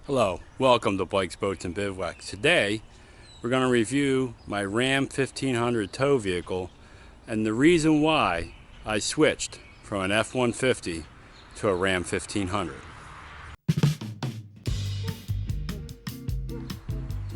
Hello, welcome to Bikes, Boats, and Bivouacs. Today, we're going to review my Ram 1500 tow vehicle and the reason why I switched from an F-150 to a Ram 1500.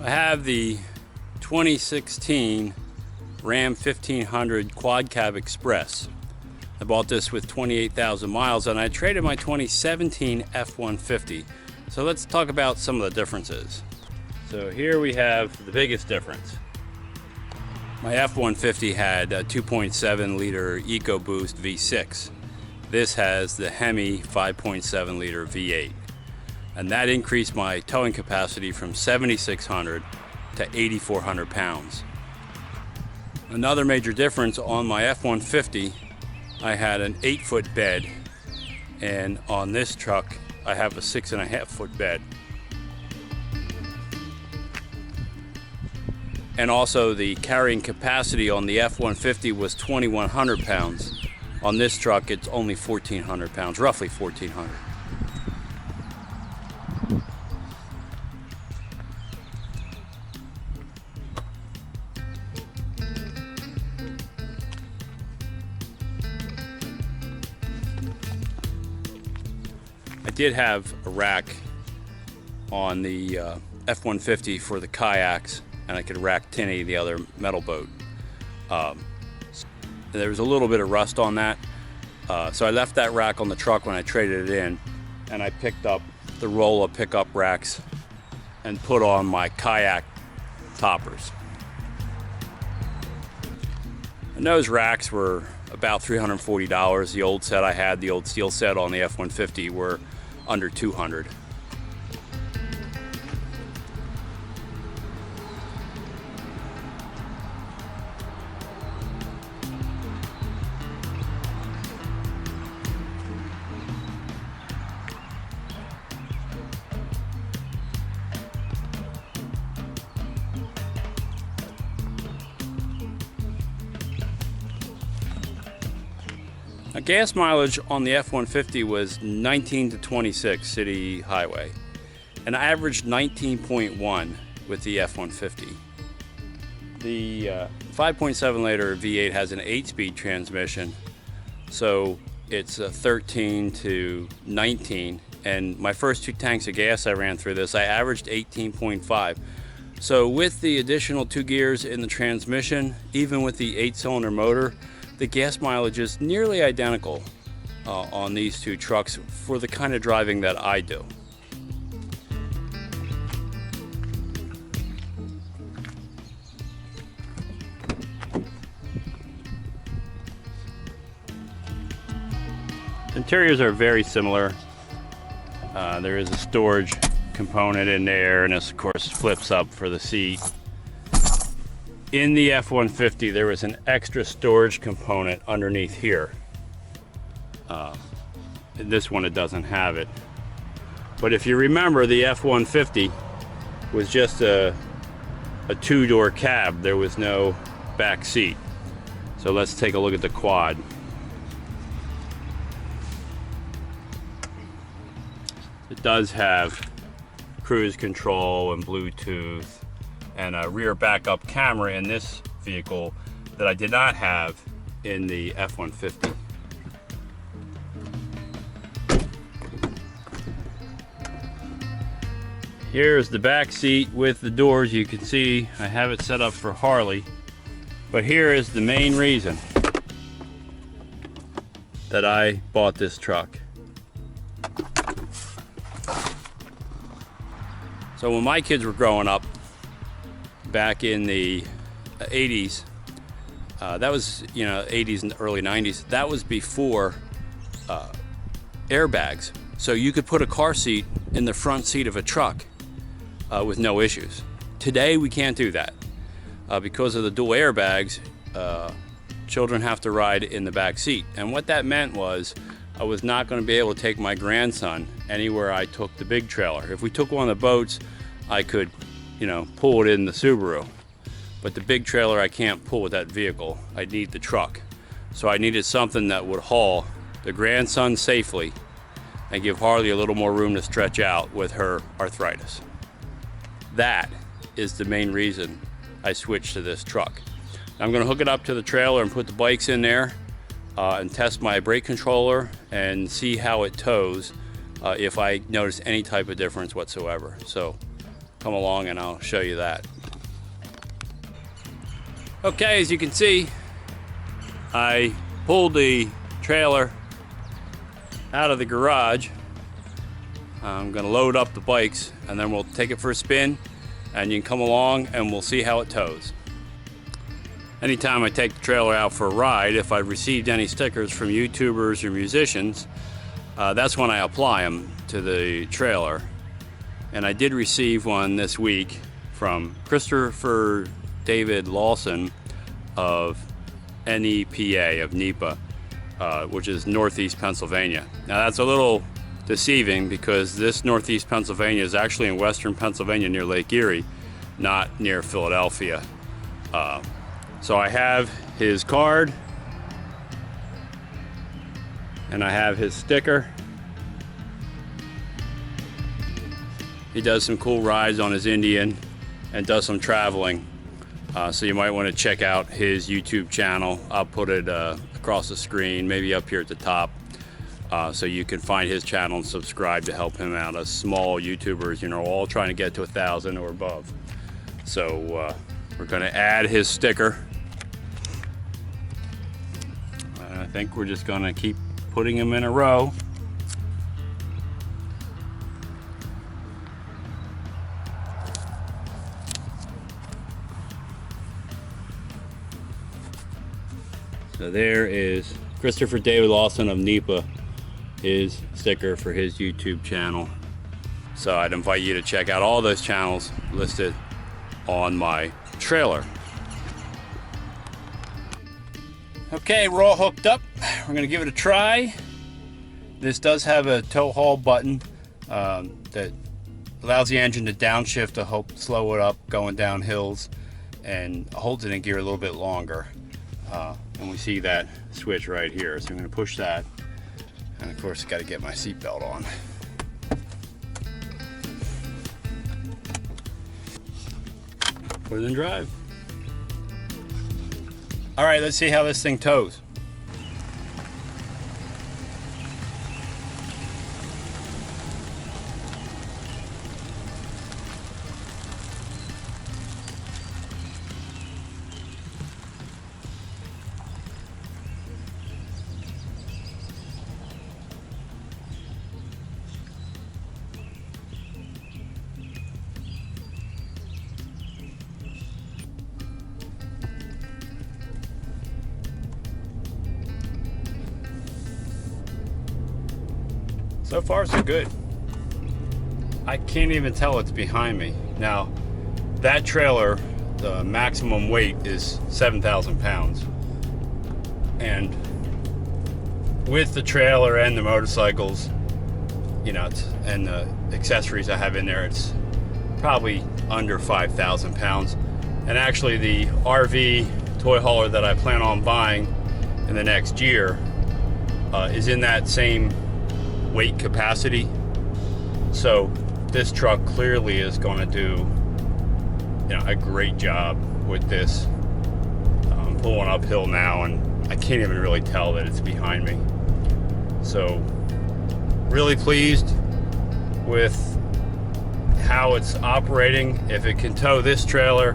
I have the 2016 Ram 1500 Quad Cab Express. I bought this with 28,000 miles and I traded my 2017 F-150. So let's talk about some of the differences. So here we have the biggest difference. My F-150 had a 2.7 liter EcoBoost V6. This has the Hemi 5.7 liter V8. And that increased my towing capacity from 7,600 to 8,400 pounds. Another major difference, on my F-150, I had an 8-foot bed, and on this truck, I have a 6.5-foot bed. And also the carrying capacity on the F-150 was 2,100 pounds. On this truck, it's only 1,400 pounds, roughly 1,400. I did have a rack on the F-150 for the kayaks, and I could rack 10 the other metal boat. There was a little bit of rust on that, so I left that rack on the truck when I traded it in, and I picked up the roll of pickup racks and put on my kayak toppers. And those racks were about $340. The old set I had, the old steel set on the F-150, were under $200. Now, gas mileage on the F-150 was 19 to 26 city highway, and I averaged 19.1 with the F-150. The 5.7 liter V8 has an 8-speed transmission, so it's 13 to 19, and my first 2 tanks of gas I ran through this, I averaged 18.5. So with the additional 2 gears in the transmission, even with the 8-cylinder motor, the gas mileage is nearly identical on these 2 trucks for the kind of driving that I do. Interiors are very similar. There is a storage component in there, and this of course flips up for the seat. In the F-150, there was an extra storage component underneath here. In this one, it doesn't have it. But if you remember, the F-150 was just a 2-door cab. There was no back seat. So let's take a look at the quad. It does have cruise control and Bluetooth and a rear backup camera in this vehicle that I did not have in the F-150. Here's the back seat with the doors. You can see I have it set up for Harley, but here is the main reason that I bought this truck. So when my kids were growing up, back in the 80s, that was, 80s and early 90s, that was before airbags. So you could put a car seat in the front seat of a truck with no issues. Today we can't do that. Because of the dual airbags, children have to ride in the back seat. And what that meant was I was not going to be able to take my grandson anywhere I took the big trailer. If we took one of the boats, I could pull it in the Subaru. But the big trailer I can't pull with that vehicle. I need the truck. So I needed something that would haul the grandson safely and give Harley a little more room to stretch out with her arthritis. That is the main reason I switched to this truck. I'm going to hook it up to the trailer and put the bikes in there and test my brake controller and see how it tows if I notice any type of difference whatsoever. So come along and I'll show you that. Okay, as you can see, I pulled the trailer out of the garage. I'm going to load up the bikes and then we'll take it for a spin, and you can come along and we'll see how it tows. Anytime I take the trailer out for a ride, if I've received any stickers from YouTubers or musicians, that's when I apply them to the trailer. And I did receive one this week from Christopher David Lawson of NEPA, which is Northeast Pennsylvania. Now that's a little deceiving because this Northeast Pennsylvania is actually in Western Pennsylvania near Lake Erie, not near Philadelphia. So I have his card and I have his sticker. He does some cool rides on his Indian and does some traveling. So you might want to check out his YouTube channel. I'll put it across the screen, maybe up here at the top, so you can find his channel and subscribe to help him out. As small YouTubers, you know, all trying to get to 1,000 or above. So we're going to add his sticker. I think we're just going to keep putting them in a row. So there is Christopher David Lawson of NEPA, his sticker for his YouTube channel. So I'd invite you to check out all those channels listed on my trailer. Okay, we're all hooked up. We're gonna give it a try. This does have a tow haul button that allows the engine to downshift to help slow it up going down hills, and holds it in gear a little bit longer. And we see that switch right here. So I'm gonna push that. And of course, got to get my seatbelt on. Put it in drive. All right, let's see how this thing tows. So far, so good. I can't even tell it's behind me. Now, that trailer, the maximum weight is 7,000 pounds. And with the trailer and the motorcycles, you know, and the accessories I have in there, it's probably under 5,000 pounds. And actually, the RV toy hauler that I plan on buying in the next year is in that same weight capacity. So this truck clearly is going to do, you know, a great job with this. I'm pulling uphill now and I can't even really tell that it's behind me. So really pleased with how it's operating. If it can tow this trailer,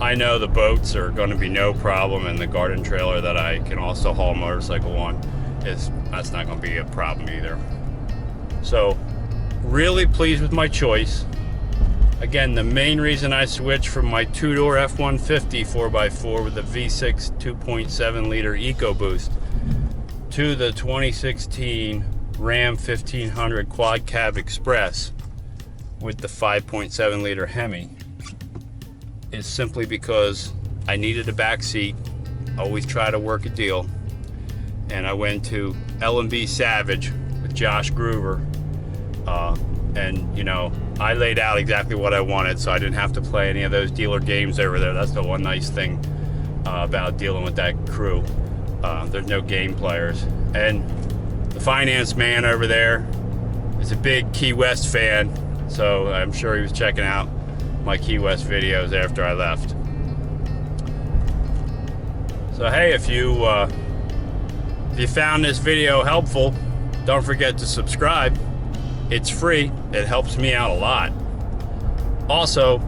I know the boats are going to be no problem, and the garden trailer that I can also haul a motorcycle on, that's not going to be a problem either. So really pleased with my choice. Again, the main reason I switched from my two-door F-150 4x4 with the V6 2.7 liter EcoBoost to the 2016 Ram 1500 Quad Cab Express with the 5.7 liter Hemi is simply because I needed a back seat. Always try to work a deal. And I went to L&B Savage with Josh Groover. And you know, I laid out exactly what I wanted, so I didn't have to play any of those dealer games over there. That's the one nice thing about dealing with that crew. There's no game players. And the finance man over there is a big Key West fan, so I'm sure he was checking out my Key West videos after I left. So hey, if you found this video helpful, don't forget to subscribe. It's free. It helps me out a lot. Also,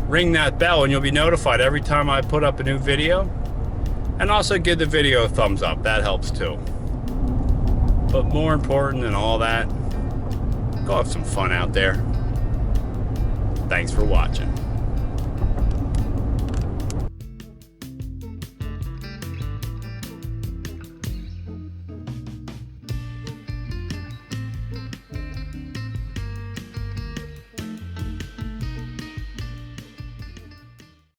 ring that bell and you'll be notified every time I put up a new video. And also give the video a thumbs up. That helps too. But more important than all that, go have some fun out there. Thanks for watching.